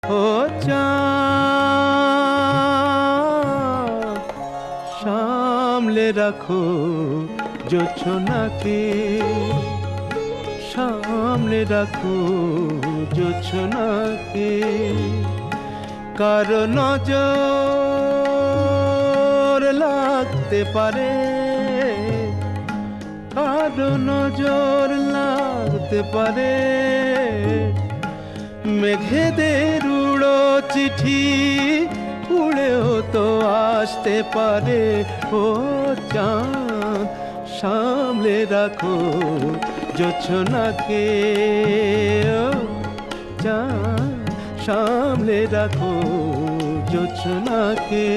ও চাঁদ সামলে রাখো জোছনাকে, সামলে রাখো জোছনাকে। কারো নজর লাগতে পারে, কারো নজর লাগতে পারে। মেঘেদের উড়ো চিঠি উড়েও তো আসতে পারে। ও চাঁদ সামলে রাখো জোছনাকে, ও চাঁদ সামলে রাখো জোছনাকে।